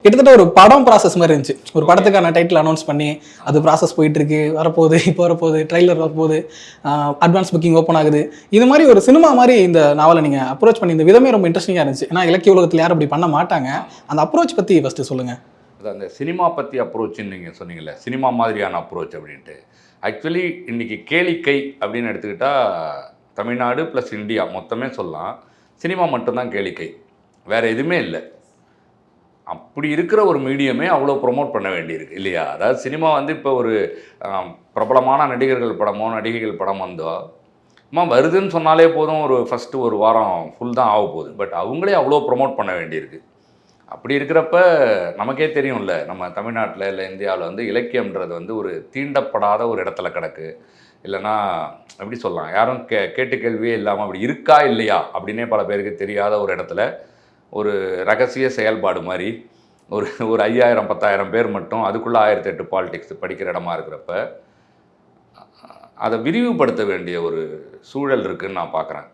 கிட்டத்தட்ட ஒரு படம் ப்ராசஸ் மாதிரி இருந்துச்சு. ஒரு படத்துக்கான டைட்டில் அனௌன்ஸ் பண்ணி அது ப்ராசஸ் போயிட்டு இருக்கு, வரப்போகுது, இப்போ வரப்போகுது, ட்ரெய்லர் வரப்போகுது, அட்வான்ஸ் புக்கிங் ஓப்பன் ஆகுது. இது மாதிரி ஒரு சினிமா மாதிரி இந்த நாவலை நீங்கள் அப்ரோச் பண்ணி இந்த விதமே ரொம்ப இன்ட்ரெஸ்டிங்காக இருந்துச்சு. ஏன்னா இலக்கிய உலகத்தில் யாரும் அப்படி பண்ண மாட்டாங்க. அந்த அப்ரோச் பற்றி ஃபஸ்ட்டு சொல்லுங்கள். அது அந்த சினிமா பற்றி அப்ரோச்சுன்னு நீங்கள் சொன்னீங்கல்ல, சினிமா மாதிரியான அப்ரோச் அப்படின்ட்டு. ஆக்சுவலி இன்றைக்கி கேளிக்கை அப்படின்னு எடுத்துக்கிட்டால் தமிழ்நாடு ப்ளஸ் இந்தியா மொத்தமே சொல்லலாம். சினிமா மட்டும்தான் கேளிக்கை, வேறு எதுவுமே இல்லை. அப்படி இருக்கிற ஒரு மீடியமே அவ்வளோ ப்ரொமோட் பண்ண வேண்டியிருக்கு இல்லையா? அதாவது சினிமா வந்து இப்போ ஒரு பிரபலமான நடிகர்கள் படமோ நடிகைகள் படம் வந்தோ வருதுன்னு சொன்னாலே போதும், ஒரு ஃபஸ்ட்டு ஒரு வாரம் ஃபுல் தான் ஆக போகுது. பட் அவங்களே அவ்வளோ ப்ரொமோட் பண்ண வேண்டியிருக்கு. அப்படி இருக்கிறப்ப நமக்கே தெரியும்ல, நம்ம தமிழ்நாட்டில் இல்லை இந்தியாவில் வந்து இலக்கியம்ன்றது வந்து ஒரு தீண்டப்படாத ஒரு இடத்துல கிடக்கு. இல்லைன்னா எப்படி சொல்லலாம், யாரும் கேட்டு கேள்வியே இல்லாமல் அப்படி இருக்கா இல்லையா அப்படின்னே பல பேருக்கு தெரியாத ஒரு இடத்துல ஒரு ரகசிய செயல்பாடு மாதிரி ஒரு 5000 10,000 பேர் மட்டும் அதுக்குள்ளே 1008 பாலிடிக்ஸ் படிக்கிற இடமா இருக்கிறப்ப அதை விரிவுபடுத்த வேண்டிய ஒரு சூழல் இருக்குதுன்னு நான் பார்க்குறேன்.